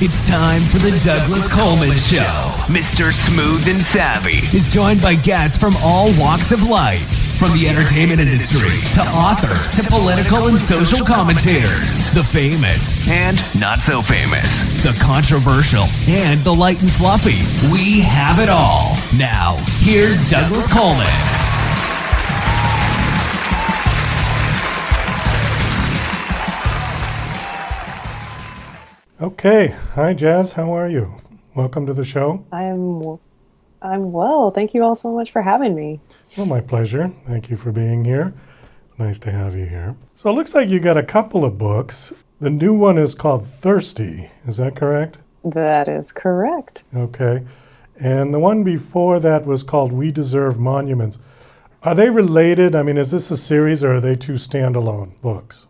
It's time for the Douglas Coleman Show. Mr. Smooth and Savvy is joined by guests from all walks of life, from the entertainment industry to authors to political and social commentators, the famous and not so famous, the controversial and the light and fluffy. We have it all. Now, here's Douglas Coleman. Okay. Hi, Jas. How are you? Welcome to the show. I'm well. Thank you all so much for having me. Well, my pleasure. Thank you for being here. Nice to have you here. So it looks like you got a couple of books. The new one is called Thirsty. Is that correct? That is correct. Okay. And the one before that was called We Deserve Monuments. Are they related? I mean, is this a series or are they two standalone books?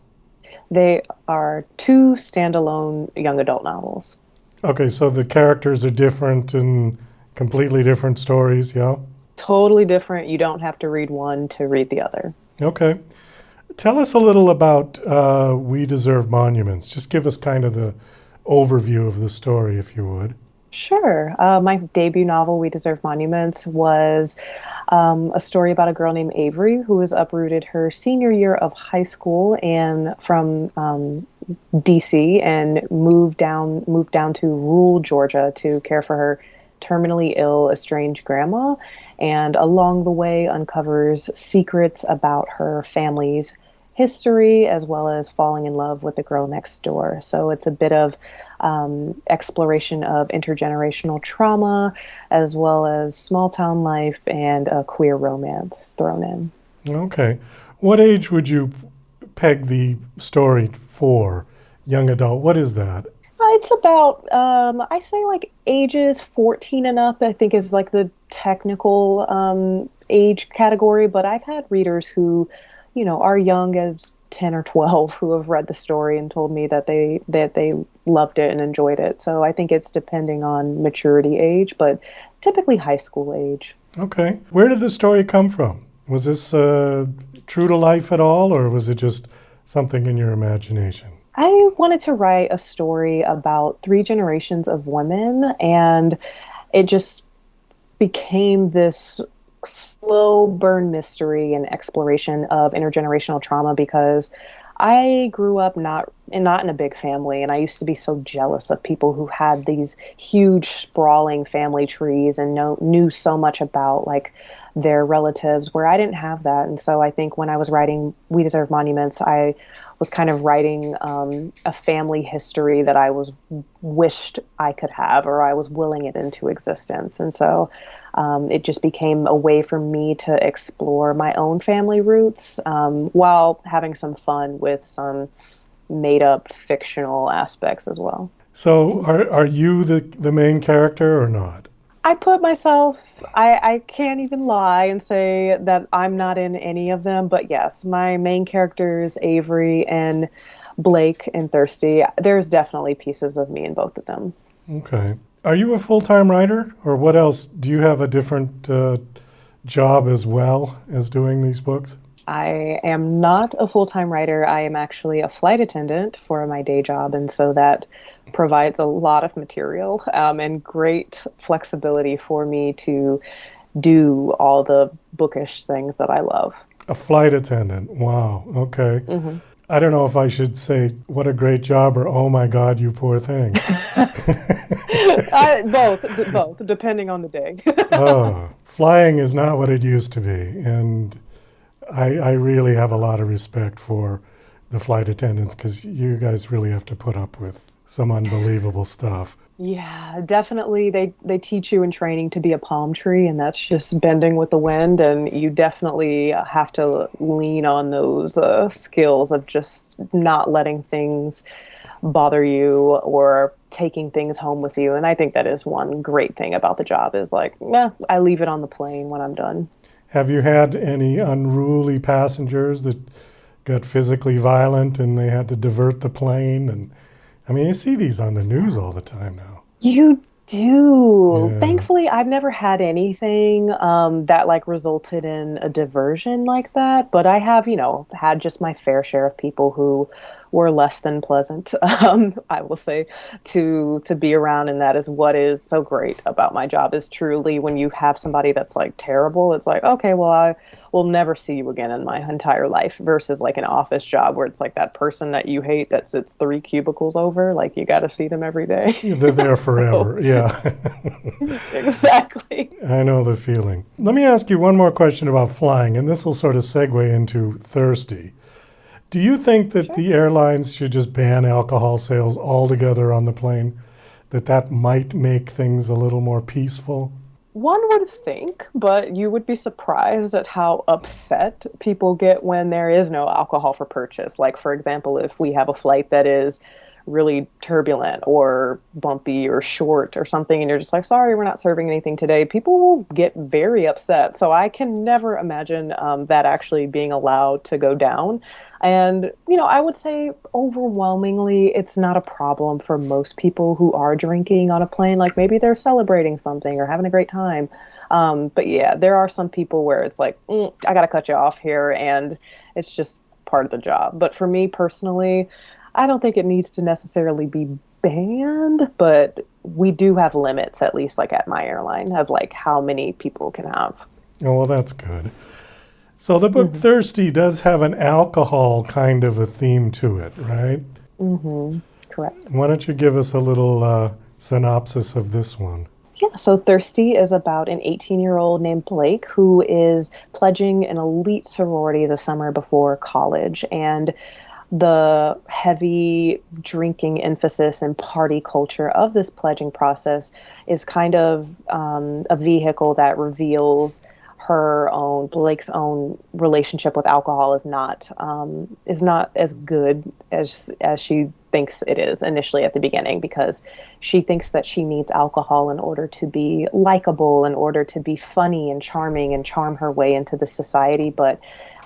They are two standalone young adult novels. Okay, so the characters are different and completely different stories, yeah? Totally different. You don't have to read one to read the other. Okay. Tell us a little about We Deserve Monuments. Just give us kind of the overview of the story, if you would. Sure. My debut novel, We Deserve Monuments, was a story about a girl named Avery who was uprooted her senior year of high school and from DC and moved down to rural Georgia to care for her terminally ill estranged grandma, and along the way uncovers secrets about her family's history as well as falling in love with the girl next door. So it's a bit of exploration of intergenerational trauma as well as small town life and a queer romance thrown in. Okay. What age would you peg the story for? Young adult, what is that? It's about, I say like ages 14 and up, I think is like the technical age category, but I've had readers who, are young as 10 or 12 who have read the story and told me that they loved it and enjoyed it. So I think it's depending on maturity age, but typically high school age. Okay. Where did the story come from? Was this true to life at all, or was it just something in your imagination? I wanted to write a story about 3 generations of women, and it just became this slow burn mystery and exploration of intergenerational trauma because I grew up not in a big family, and I used to be so jealous of people who had these huge sprawling family trees and knew so much about like their relatives where I didn't have that. And so I think when I was writing We Deserve Monuments, I was kind of writing a family history that I wished I could have, or I was willing it into existence. And so it just became a way for me to explore my own family roots while having some fun with some made-up fictional aspects as well. So are you the main character or not? I put myself, I can't even lie and say that I'm not in any of them, but yes, my main characters, Avery and Blake and Thirsty, there's definitely pieces of me in both of them. Okay. Are you a full-time writer, or what else? Do you have a different job as well as doing these books? I am not a full-time writer. I am actually a flight attendant for my day job, and so that provides a lot of material and great flexibility for me to do all the bookish things that I love. A flight attendant. Wow. Okay. Mm-hmm. I don't know if I should say what a great job or oh my God, you poor thing. Both, depending on the day. Flying is not what it used to be, and I really have a lot of respect for the flight attendants because you guys really have to put up with some unbelievable stuff. Yeah, definitely. They teach you in training to be a palm tree, and that's just bending with the wind. And you definitely have to lean on those skills of just not letting things bother you or taking things home with you. And I think that is one great thing about the job is like, I leave it on the plane when I'm done. Have you had any unruly passengers that got physically violent and they had to divert the plane? And I mean, you see these on the news all the time now. You do. Yeah. Thankfully, I've never had anything that like resulted in a diversion like that. But I have, had just my fair share of people who were less than pleasant, I will say, to be around. And that is what is so great about my job, is truly when you have somebody that's like terrible, it's like, okay, well, I will never see you again in my entire life, versus like an office job where it's like that person that you hate that sits 3 cubicles over, like you got to see them every day. They're there forever. Yeah. Exactly. I know the feeling. Let me ask you one more question about flying, and this will sort of segue into Thirsty. Do you think that the airlines should just ban alcohol sales altogether on the plane? That might make things a little more peaceful? One would think, but you would be surprised at how upset people get when there is no alcohol for purchase. Like, for example, if we have a flight that is really turbulent or bumpy or short or something, and you're just like, sorry, we're not serving anything today, people will get very upset. So I can never imagine that actually being allowed to go down. And, I would say overwhelmingly, it's not a problem for most people who are drinking on a plane. Like, maybe they're celebrating something or having a great time. But yeah, there are some people where it's like, I got to cut you off here. And it's just part of the job. But for me personally, I don't think it needs to necessarily be banned, but we do have limits, at least like at my airline, of like how many people can have. Oh, well, that's good. So the book Thirsty does have an alcohol kind of a theme to it, right? Mm-hmm. Correct. Why don't you give us a little synopsis of this one? Yeah, so Thirsty is about an 18-year-old named Blake who is pledging an elite sorority the summer before college. And the heavy drinking emphasis and party culture of this pledging process is kind of a vehicle that reveals Blake's own relationship with alcohol is not as good as she thinks it is initially at the beginning, because she thinks that she needs alcohol in order to be likable, in order to be funny and charming and charm her way into the society. But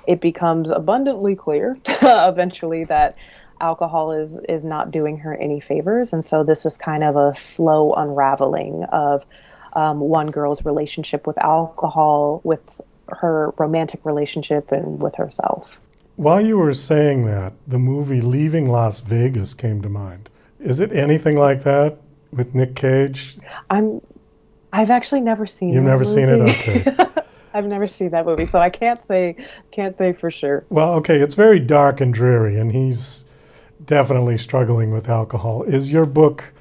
it becomes abundantly clear eventually that alcohol is not doing her any favors. And so this is kind of a slow unraveling of one girl's relationship with alcohol, with her romantic relationship, and with herself. While you were saying that, the movie Leaving Las Vegas came to mind. Is it anything like that with Nick Cage? I've actually never seen it. You've never seen it? Okay. I've never seen that movie, so I can't say for sure. Well, okay, it's very dark and dreary, and he's definitely struggling with alcohol. Is your book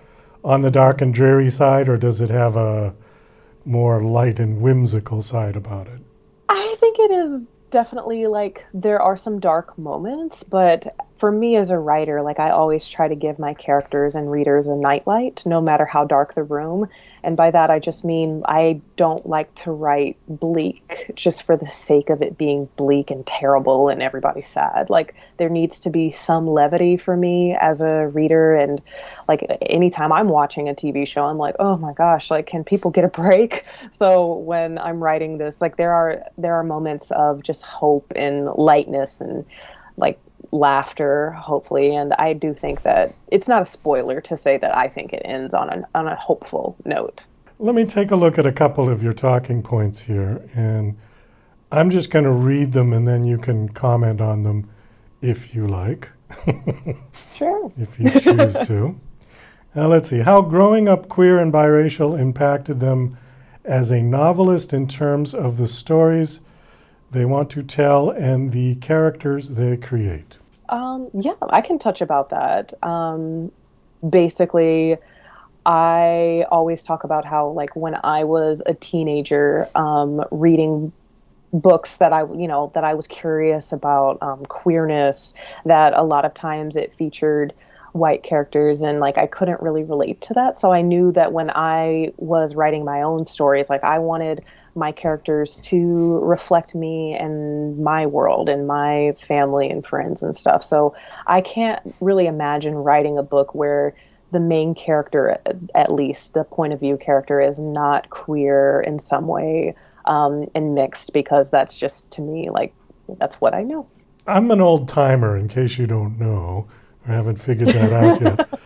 on the dark and dreary side, or does it have a more light and whimsical side about it? I think it is definitely, like, there are some dark moments, but for me as a writer, like, I always try to give my characters and readers a nightlight, no matter how dark the room. And by that, I just mean I don't like to write bleak just for the sake of it being bleak and terrible and everybody sad. Like, there needs to be some levity for me as a reader. And like, anytime I'm watching a TV show, I'm like, oh my gosh, like, can people get a break? So when I'm writing this, like, there are moments of just hope and lightness and like laughter, hopefully. And I do think that it's not a spoiler to say that I think it ends on a hopeful note. Let me take a look at a couple of your talking points here, and I'm just going to read them, and then you can comment on them if you like. Sure. If you choose to. Now let's see. How growing up queer and biracial impacted them as a novelist in terms of the stories they want to tell and the characters they create. Yeah, I can touch about that. Basically, I always talk about how, like, when I was a teenager, reading books that I was curious about, queerness, that a lot of times it featured white characters, and like I couldn't really relate to that. So I knew that when I was writing my own stories, like, I wanted my characters to reflect me and my world and my family and friends and stuff. So I can't really imagine writing a book where the main character, at least the point of view character, is not queer in some way, and mixed, because that's just, to me, like, that's what I know. I'm an old timer, in case you don't know, or haven't figured that out yet.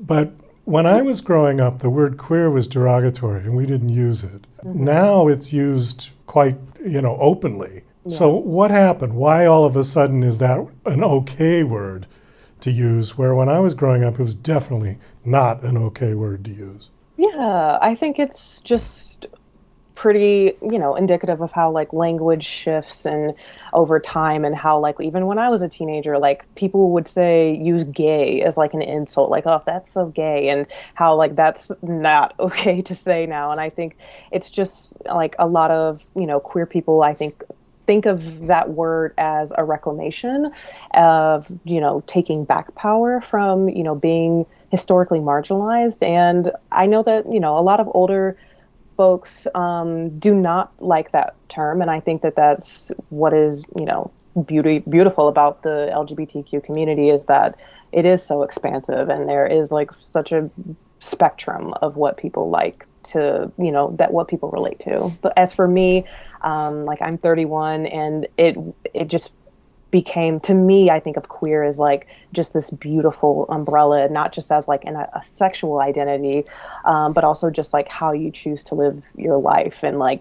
But when I was growing up, the word queer was derogatory, and we didn't use it. Mm-hmm. Now it's used quite, openly. Yeah. So what happened? Why all of a sudden is that an okay word to use, where when I was growing up, it was definitely not an okay word to use. Yeah, I think it's just pretty, indicative of how like language shifts and over time, and how like even when I was a teenager, like people would say use gay as like an insult, like, oh, that's so gay, and how like that's not okay to say now. And I think it's just like a lot of, queer people, I think of that word as a reclamation of, taking back power from, being historically marginalized. And I know that, a lot of older folks do not like that term. And I think that that's what is, beautiful about the LGBTQ community, is that it is so expansive, and there is like such a spectrum of what people like to, that what people relate to. But as for me, like I'm 31, and it just became, to me, I think of queer as like just this beautiful umbrella, not just as like a sexual identity, but also just like how you choose to live your life, and like,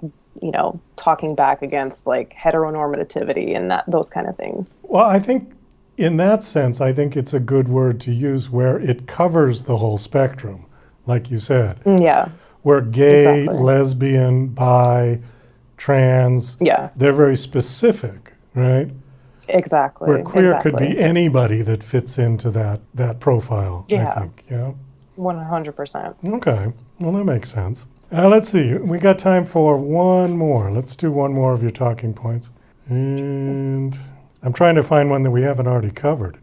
talking back against like heteronormativity and those kind of things. Well, I think in that sense, I think it's a good word to use where it covers the whole spectrum, like you said. Yeah. Where gay, Exactly. lesbian, bi, trans, Yeah. they're very specific, right? Exactly. Where queer exactly. could be anybody that fits into that profile, Yeah. I think. Yeah. 100%. Okay. Well, that makes sense. Let's see. We got time for one more. Let's do one more of your talking points. And I'm trying to find one that we haven't already covered.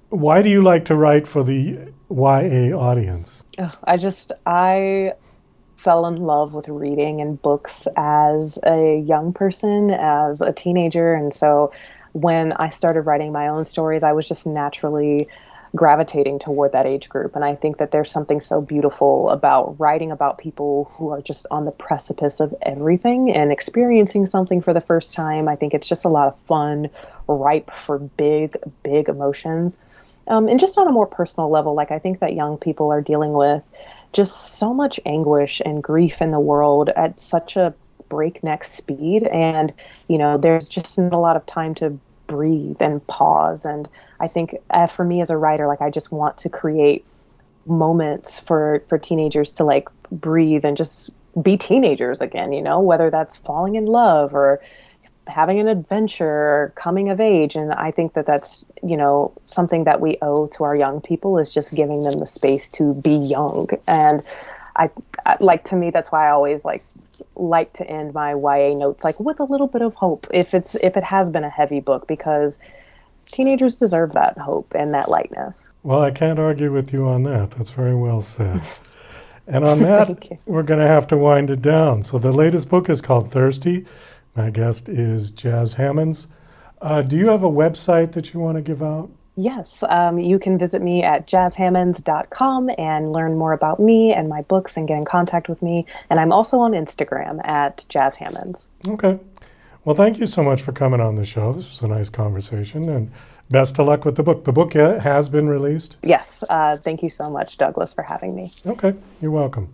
Why do you like to write for the YA audience? I fell in love with reading and books as a young person, as a teenager. And so when I started writing my own stories, I was just naturally gravitating toward that age group. And I think that there's something so beautiful about writing about people who are just on the precipice of everything and experiencing something for the first time. I think it's just a lot of fun, ripe for big, big emotions. And just on a more personal level, like I think that young people are dealing with just so much anguish and grief in the world at such a breakneck speed. And, there's just not a lot of time to breathe and pause. And I think for me as a writer, like I just want to create moments for teenagers to like breathe and just be teenagers again, whether that's falling in love or having an adventure or coming of age. And I think that that's, something that we owe to our young people, is just giving them the space to be young. And I like, to me, that's why I always like to end my YA notes like with a little bit of hope, if it has been a heavy book, because teenagers deserve that hope and that lightness. Well, I can't argue with you on that. That's very well said. And on that, we're going to have to wind it down. So the latest book is called Thirsty. My guest is Jas Hammonds. Do you have a website that you want to give out? Yes, you can visit me at jashammonds.com and learn more about me and my books and get in contact with me. And I'm also on Instagram at Jas Hammonds. Okay. Well, thank you so much for coming on the show. This was a nice conversation, and best of luck with the book. The book has been released? Yes. Thank you so much, Douglas, for having me. Okay. You're welcome.